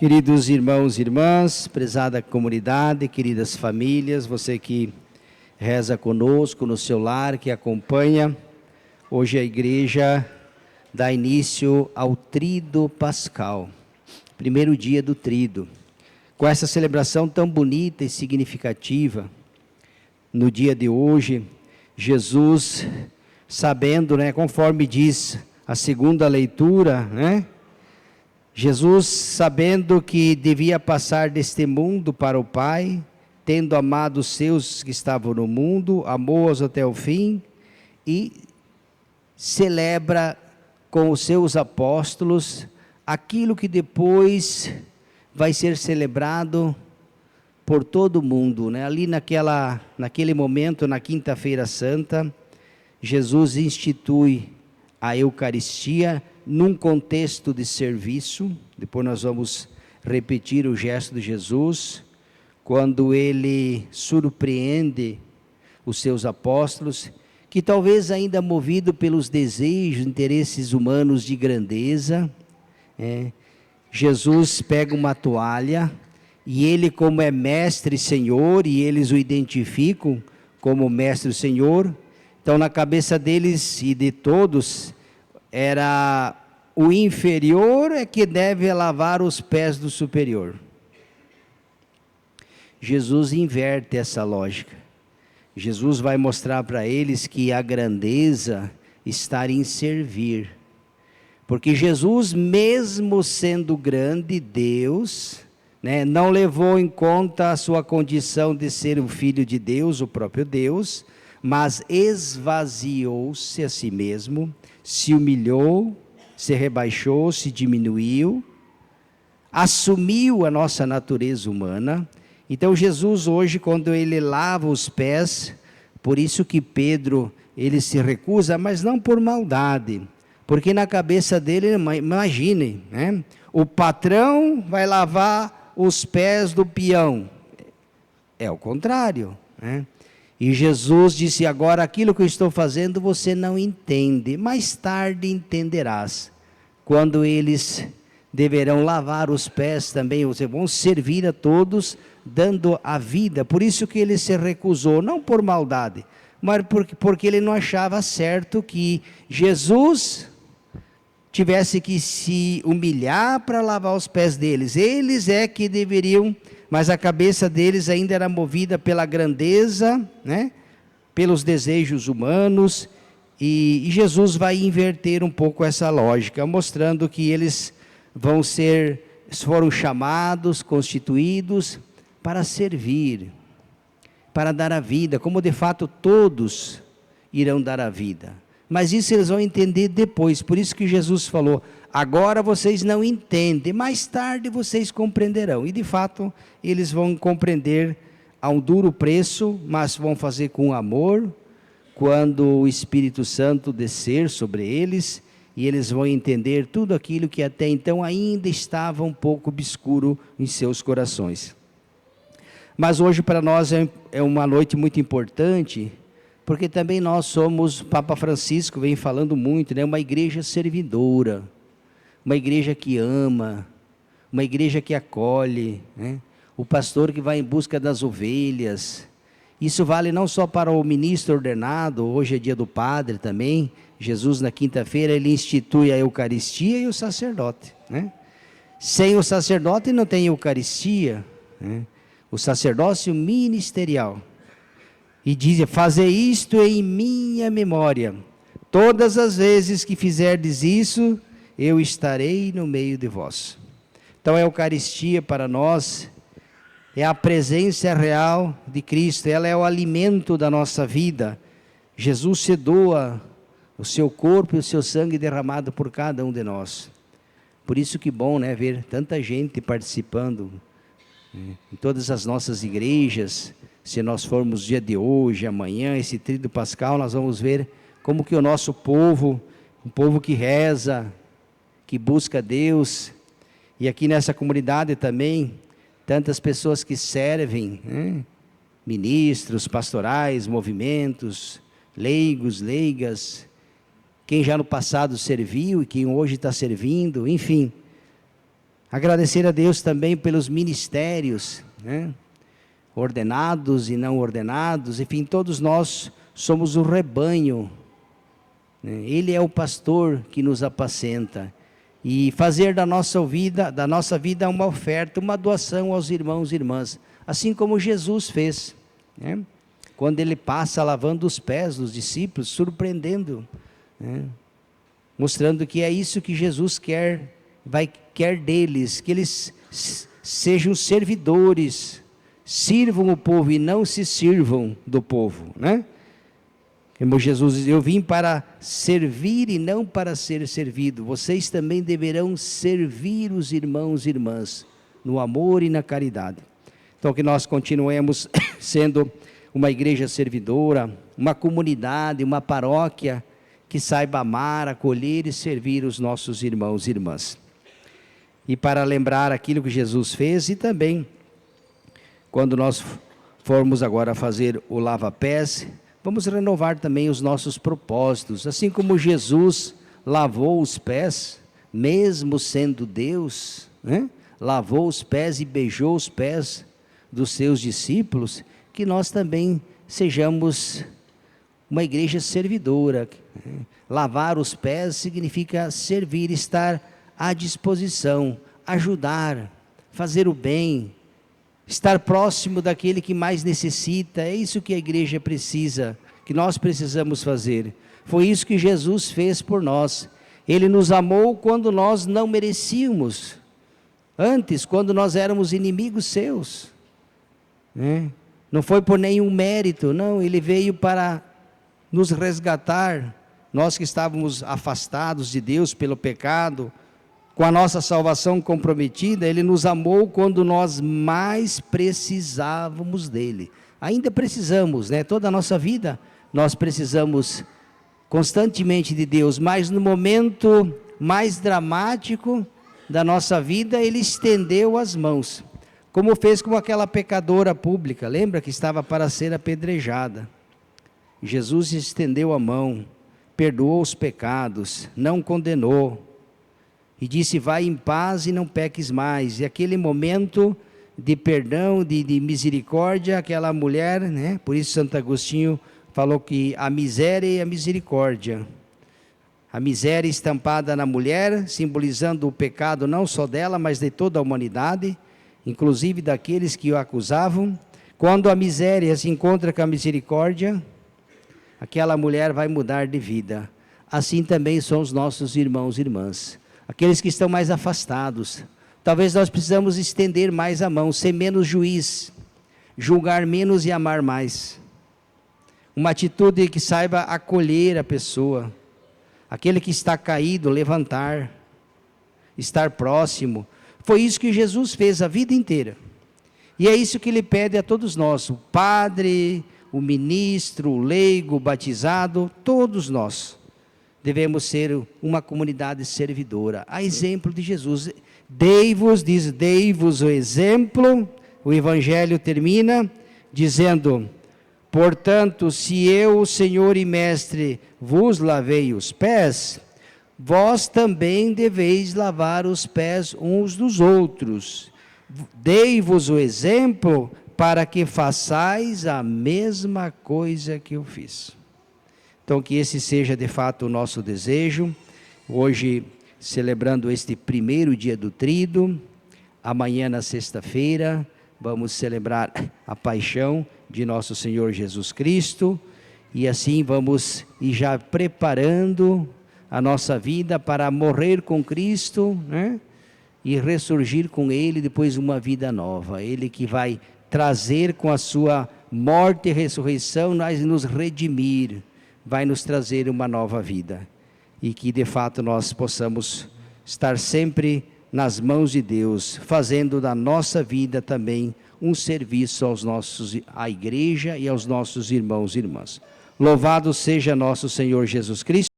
Queridos irmãos e irmãs, prezada comunidade, queridas famílias, você que reza conosco no seu lar, que acompanha, hoje a igreja dá início ao Tríduo Pascal, primeiro dia do Tríduo. Com essa celebração tão bonita e significativa, no dia de hoje, Jesus, sabendo, conforme diz a segunda leitura, Jesus, sabendo que devia passar deste mundo para o Pai, tendo amado os seus que estavam no mundo, amou-os até o fim, e celebra com os seus apóstolos aquilo que depois vai ser celebrado por todo mundo, Ali naquele momento, na Quinta-feira Santa, Jesus institui a Eucaristia num contexto de serviço. Depois nós vamos repetir o gesto de Jesus, quando ele surpreende os seus apóstolos, que talvez ainda movido pelos desejos, interesses humanos de grandeza, Jesus pega uma toalha, e ele, como é mestre e senhor, e eles o identificam como mestre e senhor, então na cabeça deles e de todos, era o inferior é que deve lavar os pés do superior. Jesus inverte essa lógica. Jesus vai mostrar para eles que a grandeza está em servir. Porque Jesus, mesmo sendo grande Deus, não levou em conta a sua condição de ser o Filho de Deus, o próprio Deus, mas esvaziou-se a si mesmo, se humilhou, se rebaixou, se diminuiu, assumiu a nossa natureza humana. Então Jesus hoje, quando ele lava os pés, por isso que Pedro, ele se recusa, mas não por maldade, porque na cabeça dele, imagine, o patrão vai lavar os pés do peão, é o contrário, E Jesus disse: agora aquilo que eu estou fazendo você não entende, mais tarde entenderás, quando eles deverão lavar os pés também, ou seja, vão servir a todos, dando a vida. Por isso que ele se recusou, não por maldade, mas porque ele não achava certo que Jesus tivesse que se humilhar para lavar os pés deles. Eles é que deveriam, mas a cabeça deles ainda era movida pela grandeza, pelos desejos humanos, e Jesus vai inverter um pouco essa lógica, mostrando que eles foram chamados, constituídos para servir, para dar a vida, como de fato todos irão dar a vida. Mas isso eles vão entender depois, por isso que Jesus falou: agora vocês não entendem, mais tarde vocês compreenderão. E de fato, eles vão compreender a um duro preço, mas vão fazer com amor, quando o Espírito Santo descer sobre eles, e eles vão entender tudo aquilo que até então ainda estava um pouco obscuro em seus corações. Mas hoje para nós é uma noite muito importante, porque também nós somos, Papa Francisco vem falando muito, uma igreja servidora, uma igreja que ama, uma igreja que acolhe, o pastor que vai em busca das ovelhas. Isso vale não só para o ministro ordenado, hoje é dia do padre também. Jesus na quinta-feira ele institui a Eucaristia e o sacerdote, Sem o sacerdote não tem Eucaristia, o sacerdócio ministerial. E diz: fazer isto em minha memória, todas as vezes que fizerdes isso, eu estarei no meio de vós. Então a Eucaristia para nós é a presença real de Cristo, ela é o alimento da nossa vida. Jesus se doa o seu corpo e o seu sangue derramado por cada um de nós. Por isso que bom, ver tanta gente participando em todas as nossas igrejas. Se nós formos dia de hoje, amanhã, esse Tríduo Pascal, nós vamos ver como que o nosso povo, um povo que reza, que busca Deus, e aqui nessa comunidade também, tantas pessoas que servem, ministros, pastorais, movimentos, leigos, leigas, quem já no passado serviu e quem hoje está servindo, enfim, Agradecer a Deus também pelos ministérios, né? Ordenados e não ordenados, enfim, todos nós somos o rebanho, né? Ele é o pastor que nos apacenta, e fazer da nossa vida uma oferta, uma doação aos irmãos e irmãs, assim como Jesus fez, né? Quando ele passa lavando os pés dos discípulos, surpreendendo, né? Mostrando que é isso que Jesus quer deles, que eles sejam servidores, sirvam o povo e não se sirvam do povo, né? Como Jesus diz, eu vim para servir e não para ser servido. Vocês também deverão servir os irmãos e irmãs no amor e na caridade. Então que nós continuemos sendo uma igreja servidora, uma comunidade, uma paróquia que saiba amar, acolher e servir os nossos irmãos e irmãs. E para lembrar aquilo que Jesus fez, e também quando nós formos agora fazer o lava-pés, vamos renovar também os nossos propósitos. Assim como Jesus lavou os pés, mesmo sendo Deus, né? Lavou os pés e beijou os pés dos seus discípulos, que nós também sejamos uma igreja servidora. Lavar os pés significa servir, estar à disposição, ajudar, fazer o bem, estar próximo daquele que mais necessita. É isso que a igreja precisa, que nós precisamos fazer. Foi isso que Jesus fez por nós. Ele nos amou quando nós não merecíamos, antes, quando nós éramos inimigos seus, né? Não foi por nenhum mérito, não, ele veio para nos resgatar, nós que estávamos afastados de Deus pelo pecado, com a nossa salvação comprometida. Ele nos amou quando nós mais precisávamos dele. Ainda precisamos, né? Toda a nossa vida nós precisamos constantemente de Deus, mas no momento mais dramático da nossa vida, ele estendeu as mãos, como fez com aquela pecadora pública, lembra que estava para ser apedrejada. Jesus estendeu a mão, perdoou os pecados, não condenou, e disse, vai em paz e não peques mais. E aquele momento de perdão, de misericórdia, aquela mulher, né? Por isso Santo Agostinho falou que a miséria e a misericórdia. A miséria estampada na mulher, simbolizando o pecado não só dela, mas de toda a humanidade, inclusive daqueles que o acusavam. Quando a miséria se encontra com a misericórdia, aquela mulher vai mudar de vida. Assim também são os nossos irmãos e irmãs, aqueles que estão mais afastados. Talvez nós precisamos estender mais a mão, ser menos juiz, julgar menos e amar mais. Uma atitude que saiba acolher a pessoa, aquele que está caído, levantar, estar próximo. Foi isso que Jesus fez a vida inteira. E é isso que ele pede a todos nós, o padre, o ministro, o leigo, o batizado, todos nós devemos ser uma comunidade servidora, a exemplo de Jesus. Dei-vos o exemplo. O Evangelho termina dizendo, portanto, se eu, Senhor e Mestre, vos lavei os pés, vós também deveis lavar os pés uns dos outros. Dei-vos o exemplo para que façais a mesma coisa que eu fiz. Então, que esse seja de fato o nosso desejo. Hoje, celebrando este primeiro dia do Tríduo, amanhã na sexta-feira, vamos celebrar a paixão de nosso Senhor Jesus Cristo, e assim vamos ir já preparando a nossa vida para morrer com Cristo, né? E ressurgir com Ele depois uma vida nova. Ele que vai trazer com a sua morte e ressurreição, nós nos redimir, vai nos trazer uma nova vida. E que de fato nós possamos estar sempre nas mãos de Deus, fazendo da nossa vida também um serviço à igreja e aos nossos irmãos e irmãs. Louvado seja nosso Senhor Jesus Cristo.